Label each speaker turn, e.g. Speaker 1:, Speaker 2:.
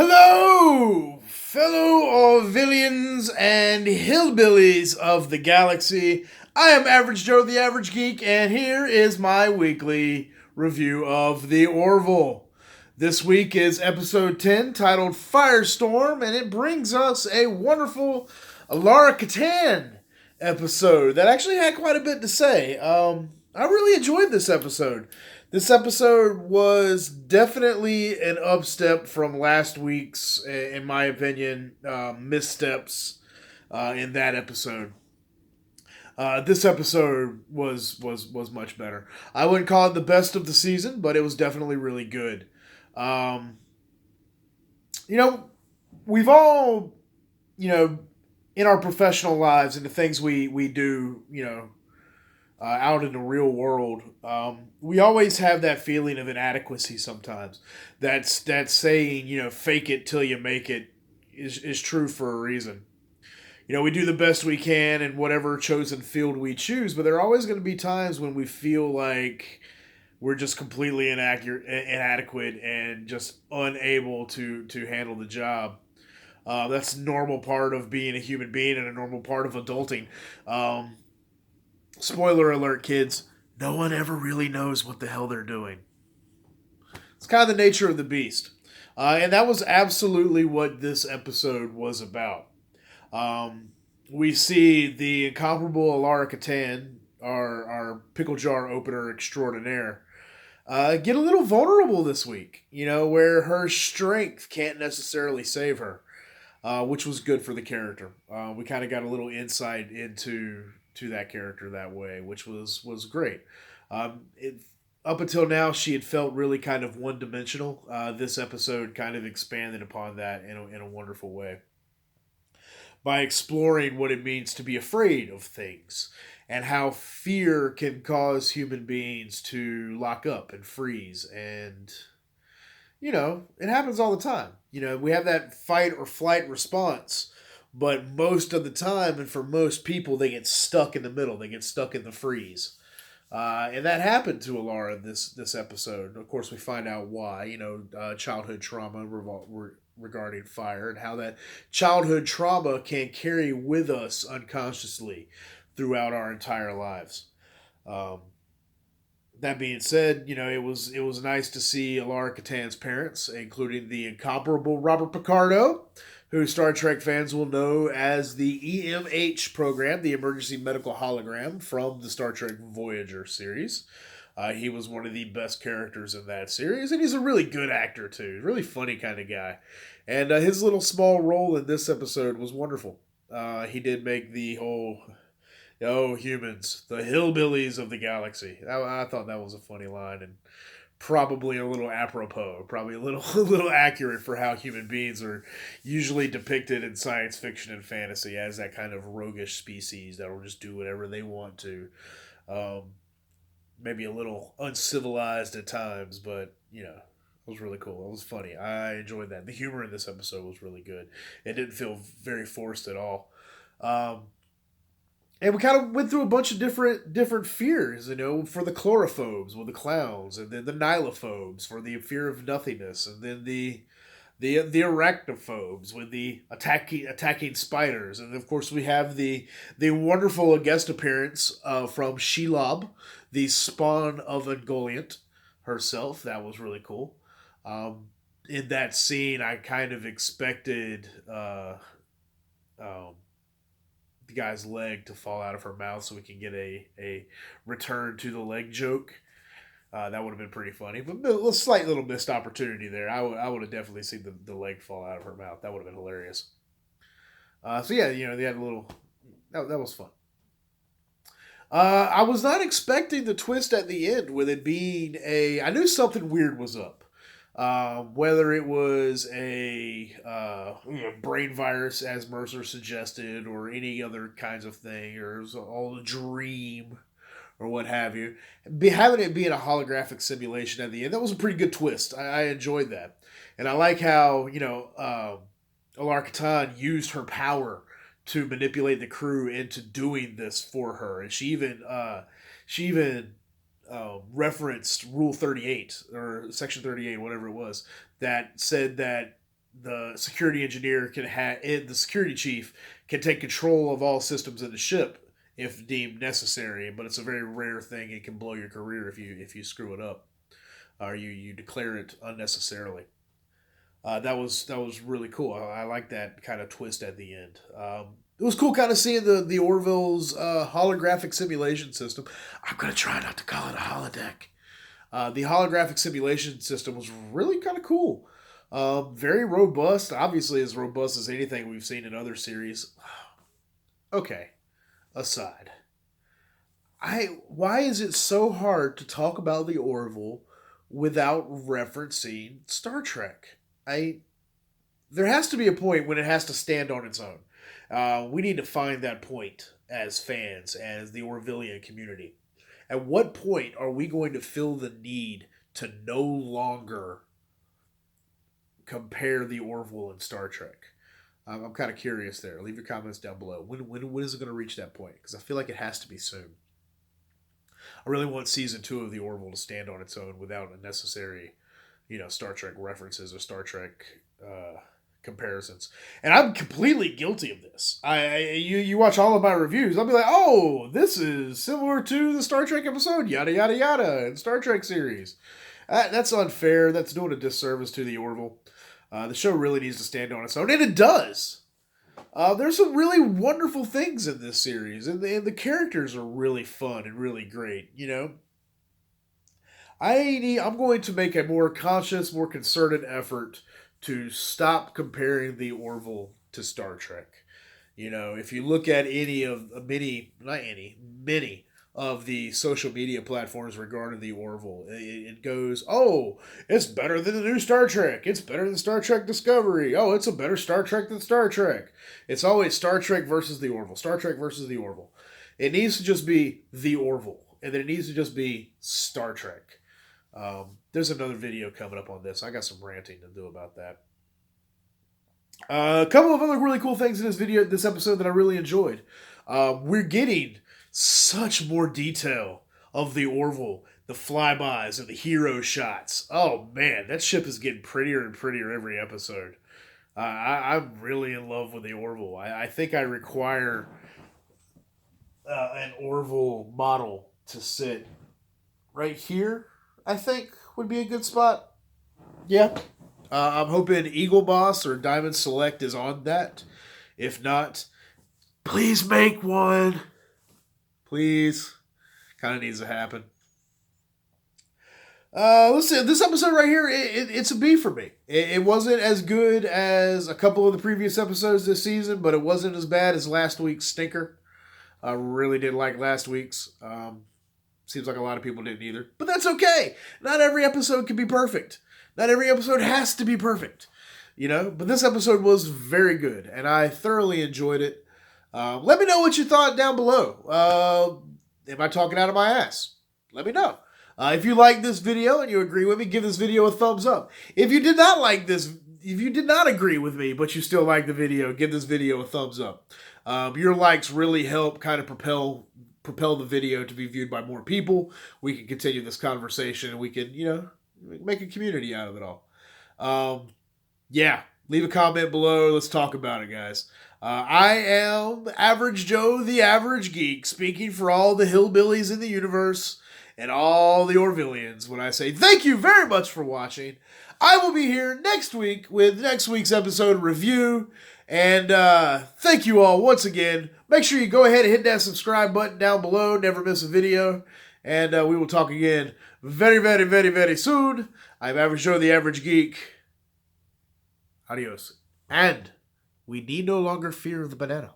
Speaker 1: Hello, fellow Orvillians and hillbillies of the galaxy. I am Average Joe, the Average Geek, and here is my weekly review of the Orville. This week is episode 10, titled Firestorm, and it brings us a wonderful Alara Katan episode that actually had quite a bit to say. I really enjoyed this episode. This episode was definitely an upstep from last week's, in my opinion, missteps in that episode. This episode was much better. I wouldn't call it the best of the season, but it was definitely really good. Um, you know, we've all, in our professional lives and the things we do, out in the real world, we always have that feeling of inadequacy sometimes. That's saying, fake it till you make it is true for a reason. We do the best we can in whatever chosen field we choose, but there are always going to be times when we feel like we're just completely inadequate, and just unable to handle the job. That's a normal part of being a human being and a normal part of adulting. Spoiler alert, kids. No one ever really knows what the hell they're doing. It's kind of the nature of the beast. And that was absolutely what this episode was about. We see the incomparable Alara Katan, our pickle jar opener extraordinaire, get a little vulnerable this week, where her strength can't necessarily save her, which was good for the character. We kind of got a little insight into that character that way, which was great. Up until now, she had felt really kind of one dimensional. This episode kind of expanded upon that in a wonderful way by exploring what it means to be afraid of things and how fear can cause human beings to lock up and freeze. And it happens all the time. We have that fight or flight response, but most of the time, and for most people, they get stuck in the middle. They get stuck in the freeze. And that happened to Alara this episode. Of course, we find out why. Childhood trauma regarding fire, and how that childhood trauma can carry with us unconsciously throughout our entire lives. That being said, it was nice to see Alara Katan's parents, including the incomparable Robert Picardo, who Star Trek fans will know as the EMH program, the Emergency Medical Hologram from the Star Trek Voyager series. He was one of the best characters in that series, and he's a really good actor too. Really funny kind of guy. And his little small role in this episode was wonderful. He did make the whole, "Oh, humans, the hillbillies of the galaxy." I thought that was a funny line, and probably a little apropos, probably a little a little accurate for how human beings are usually depicted in science fiction and fantasy, as that kind of roguish species that will just do whatever they want to. Um, Maybe a little uncivilized at times, but it was really cool. It was funny. I enjoyed that. The humor in this episode was really good. It didn't feel very forced at all. Um, and we kind of went through a bunch of different fears, for the chlorophobes with the clowns, and then the nilophobes for the fear of nothingness, and then the arachnophobes with the attacking spiders, and of course we have the wonderful guest appearance from Shelob, the spawn of Ungoliant herself. That was really cool. In that scene, I kind of expected the guy's leg to fall out of her mouth so we can get a return to the leg joke. That would have been pretty funny, but a slight little missed opportunity there. I would have definitely seen the leg fall out of her mouth. That would have been hilarious. So yeah, they had a little. That was fun. I was not expecting the twist at the end with it being I knew something weird was up. Whether it was a brain virus, as Mercer suggested, or any other kinds of thing, or it was all a dream, or what have you. Having it being a holographic simulation at the end, that was a pretty good twist. I enjoyed that. And I like how, Alara Katan used her power to manipulate the crew into doing this for her. And she even referenced Rule 38, or Section 38, whatever it was, that said that the security engineer can have the security chief can take control of all systems in the ship if deemed necessary. But it's a very rare thing. It can blow your career if you screw it up or you declare it unnecessarily. That was really cool. I like that kind of twist at the end. It was cool kind of seeing the Orville's holographic simulation system. I'm gonna try not to call it a holodeck. The holographic simulation system was really kind of cool. Very robust. Obviously, as robust as anything we've seen in other series. Okay, aside. Why is it so hard to talk about the Orville without referencing Star Trek? There has to be a point when it has to stand on its own. We need to find that point as fans, as the Orvillian community. At what point are we going to feel the need to no longer compare the Orville and Star Trek? I'm kind of curious there. Leave your comments down below. When is it going to reach that point? Because I feel like it has to be soon. I really want season 2 of the Orville to stand on its own without unnecessary, Star Trek references or Star Trek comparisons. And I'm completely guilty of this. You watch all of my reviews, I'll be like, oh, this is similar to the Star Trek episode, yada yada yada, in Star Trek series. That's unfair. That's doing a disservice to the Orville. The show really needs to stand on its own, and it does. There's some really wonderful things in this series, and the characters are really fun and really great. I'm going to make a more conscious, more concerted effort to stop comparing the Orville to Star Trek. If you look at many of the social media platforms regarding the Orville, it goes, oh, it's better than the new Star Trek. It's better than Star Trek Discovery. Oh, it's a better Star Trek than Star Trek. It's always Star Trek versus the Orville. Star Trek versus the Orville. It needs to just be the Orville, and then it needs to just be Star Trek. There's another video coming up on this. I got some ranting to do about that. A couple of other really cool things in this episode that I really enjoyed. We're getting such more detail of the Orville, the flybys, and the hero shots. Oh man, that ship is getting prettier and prettier every episode. I'm really in love with the Orville. I think I require an Orville model to sit right here. I think would be a good spot. Yeah. I'm hoping Eagle Boss or Diamond Select is on that. If not, please make one. Please. Kind of needs to happen. Let's see. This episode right here, it's a B for me. It wasn't as good as a couple of the previous episodes this season, but it wasn't as bad as last week's stinker. I really didn't like last week's. Seems like a lot of people didn't either. But that's okay. Not every episode can be perfect. Not every episode has to be perfect. But this episode was very good, and I thoroughly enjoyed it. Let me know what you thought down below. Am I talking out of my ass? Let me know. If you like this video and you agree with me, give this video a thumbs up. If you did not like this, if you did not agree with me, but you still like the video, give this video a thumbs up. Your likes really help kind of propel the video to be viewed by more people. We can continue this conversation, and we can, make a community out of it all. Yeah, leave a comment below. Let's talk about it, guys. I am Average Joe, the Average Geek, speaking for all the hillbillies in the universe and all the Orvillians when I say thank you very much for watching. I will be here next week with next week's episode review. And thank you all once again. Make sure you go ahead and hit that subscribe button down below. Never miss a video. And we will talk again very, very, very, very soon. I'm Average Joe, the Average Geek. Adios. And we need no longer fear the banana.